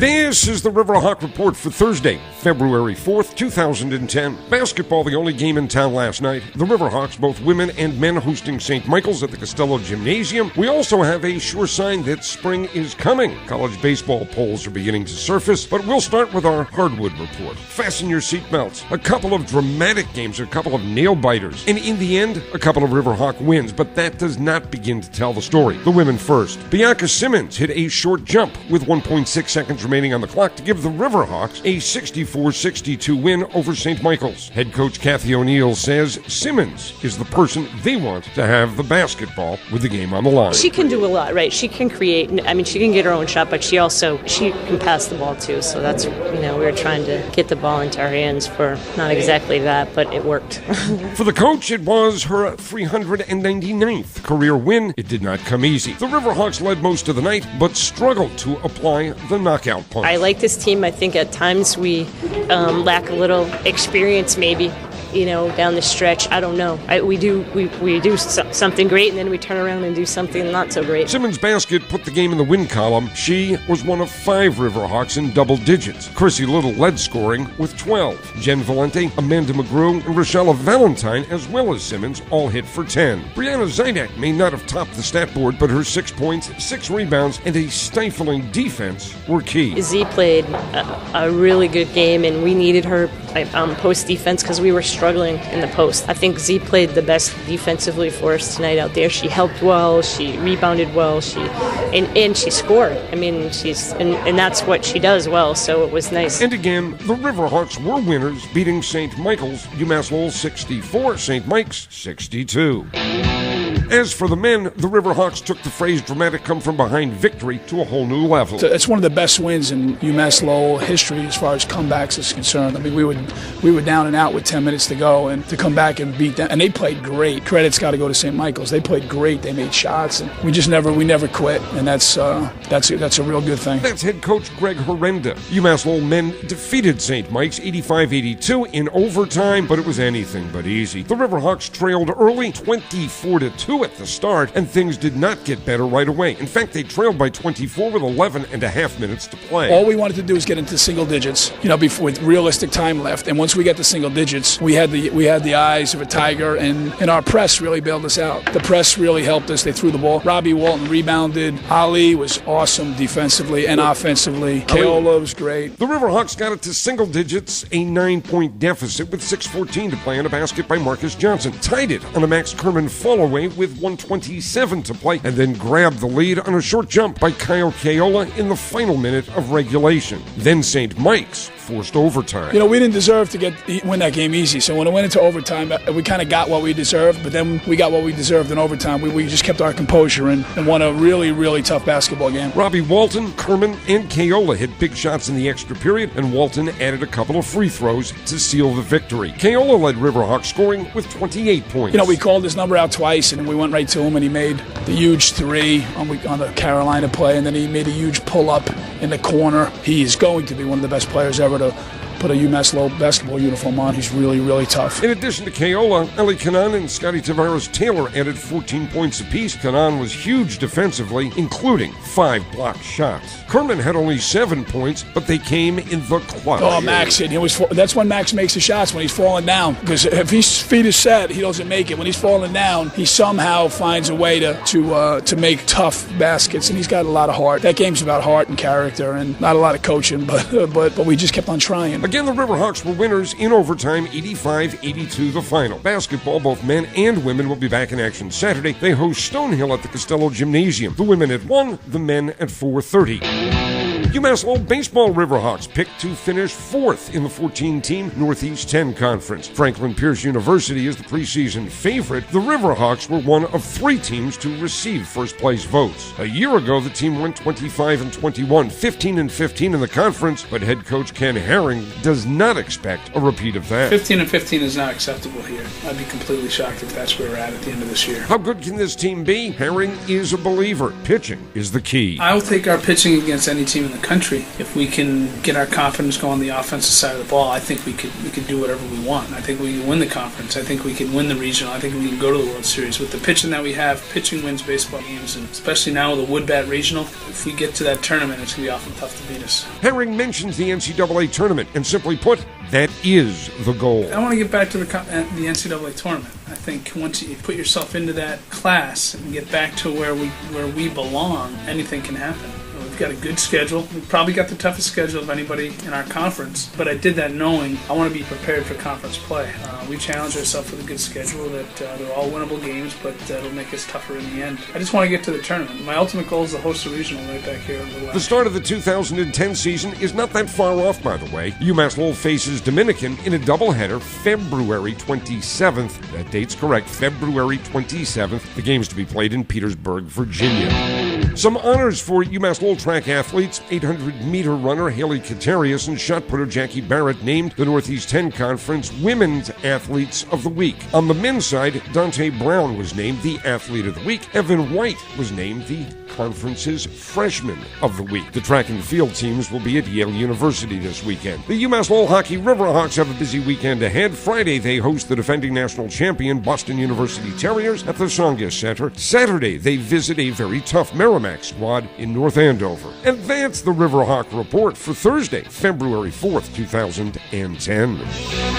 This is the Riverhawk Report for Thursday, February 4th, 2010. Basketball, the only game in town last night. The Riverhawks, both women and men, hosting St. Michael's at the Costello Gymnasium. We also have a sure sign that spring is coming. College baseball polls are beginning to surface, but we'll start with our hardwood report. Fasten your seatbelts. A couple of dramatic games, a couple of nail-biters, and in the end, a couple of Riverhawk wins, but that does not begin to tell the story. The women first. Bianca Simmons hit a short jump with 1.6 seconds remaining on the clock to give the Riverhawks a 64-62 win over St. Michael's. Head coach Kathy O'Neill says Simmons is the person they want to have the basketball with the game on the line. She can do a lot, right? She can create, she can get her own shot, but she can pass the ball too. So that's, we were trying to get the ball into her hands for not exactly that, but it worked. For the coach, it was her 399th career win. It did not come easy. The Riverhawks led most of the night, but struggled to apply the knockout punch. I like this team. I think at times we lack a little experience maybe, down the stretch. I don't know. We do something great, and then we turn around and do something not so great. Simmons' basket put the game in the win column. She was one of 5 Riverhawks in double digits. Chrissy Little led scoring with 12. Jen Valente, Amanda McGrew, and Rochelle Valentine, as well as Simmons, all hit for 10. Brianna Zajdak may not have topped the stat board, but her 6 points, 6 rebounds, and a stifling defense were key. Z played a really good game, and we needed her post defense because we were struggling in the post. I think Z played the best defensively for us tonight out there. She helped well, she rebounded well, and she scored. And that's what she does well, so it was nice. And again, the Riverhawks were winners, beating St. Michael's, UMass Lowell 64, St. Mike's 62. As for the men, the Riverhawks took the phrase dramatic come-from-behind victory to a whole new level. It's one of the best wins in UMass Lowell history as far as comebacks is concerned. We were down and out with 10 minutes to go, and to come back and beat them, and they played great. Credit's got to go to St. Michael's. They played great. They made shots, and we never quit, and that's a real good thing. That's head coach Greg Horrenda. UMass Lowell men defeated St. Mike's 85-82 in overtime, but it was anything but easy. The Riverhawks trailed early, 24-2 at the start, and things did not get better right away. In fact, they trailed by 24 with 11 and a half minutes to play. All we wanted to do was get into single digits, before, with realistic time left. And once we got to single digits, we had the eyes of a tiger, and our press really bailed us out. The press really helped us. They threw the ball. Robbie Walton rebounded. Ali was awesome defensively and offensively. Keola was great. The Riverhawks got it to single digits, a 9-point deficit with 6:14 to play, on a basket by Marcus Johnson. Tied it on a Max Kerman fallaway with 1:27 to play, and then grabbed the lead on a short jump by Kyle Keola in the final minute of regulation. Then St. Mike's forced overtime. We didn't deserve to win that game easy, so when it went into overtime, we kind of got what we deserved, but then we got what we deserved in overtime. We just kept our composure and won a really, really tough basketball game. Robbie Walton, Kerman, and Keola hit big shots in the extra period, and Walton added a couple of free throws to seal the victory. Keola led Riverhawks scoring with 28 points. We called his number out twice, and we went right to him, and he made the huge 3 on the Carolina play, and then he made a huge pull-up in the corner. He is going to be one of the best players ever to put a UMass Lowell basketball uniform on. He's really, really tough. In addition to Keola, Ellie Canaan and Scotty Tavares-Taylor added 14 points apiece. Canaan was huge defensively, including 5 blocked shots. Kerman had only 7 points, but they came in the clutch. Oh, Max, that's when Max makes the shots, when he's falling down. Because if his feet is set, he doesn't make it. When he's falling down, he somehow finds a way to make tough baskets, and he's got a lot of heart. That game's about heart and character, and not a lot of coaching, but we just kept on trying. Again, the Riverhawks were winners in overtime, 85-82 the final. Basketball, both men and women, will be back in action Saturday. They host Stonehill at the Costello Gymnasium. The women at 1, the men at 4:30. UMass Lowell baseball Riverhawks picked to finish 4th in the 14-team Northeast 10 Conference. Franklin Pierce University is the preseason favorite. The Riverhawks were one of 3 teams to receive first-place votes. A year ago, the team went 25-21, 15-15 in the conference, but head coach Ken Herring does not expect a repeat of that. 15-15 is not acceptable here. I'd be completely shocked if that's where we're at the end of this year. How good can this team be? Herring is a believer. Pitching is the key. I will take our pitching against any team in the country. If we can get our confidence going on the offensive side of the ball, I think we could do whatever we want. I think we can win the conference. I think we can win the regional. I think we can go to the World Series. With the pitching that we have, pitching wins baseball games, and especially now with the Wood Bat Regional, if we get to that tournament, it's going to be awful tough to beat us. Herring mentions the NCAA tournament, and simply put, that is the goal. I want to get back to the NCAA tournament. I think once you put yourself into that class and get back to where we belong, anything can happen. We've got a good schedule. We've probably got the toughest schedule of anybody in our conference, but I did that knowing I want to be prepared for conference play. We challenge ourselves with a good schedule that they're all winnable games, but it'll make us tougher in the end. I just want to get to the tournament. My ultimate goal is to host a regional right back here. The start of the 2010 season is not that far off, by the way. UMass Lowell faces Dominican in a doubleheader February 27th. That date's correct, February 27th. The game's to be played in Petersburg, Virginia. Some honors for UMass Lowell track athletes. 800-meter runner Haley Katarius and shot putter Jackie Barrett named the Northeast 10 Conference Women's Athletes of the Week. On the men's side, Dante Brown was named the Athlete of the Week. Evan White was named the conference's Freshman of the Week. The track and field teams will be at Yale University this weekend. The UMass Lowell Hockey Riverhawks have a busy weekend ahead. Friday, they host the defending national champion Boston University Terriers at the Songus Center. Saturday, they visit a very tough Merrimack squad in North Andover. And that's the Riverhawk Report for Thursday, February 4th, 2010.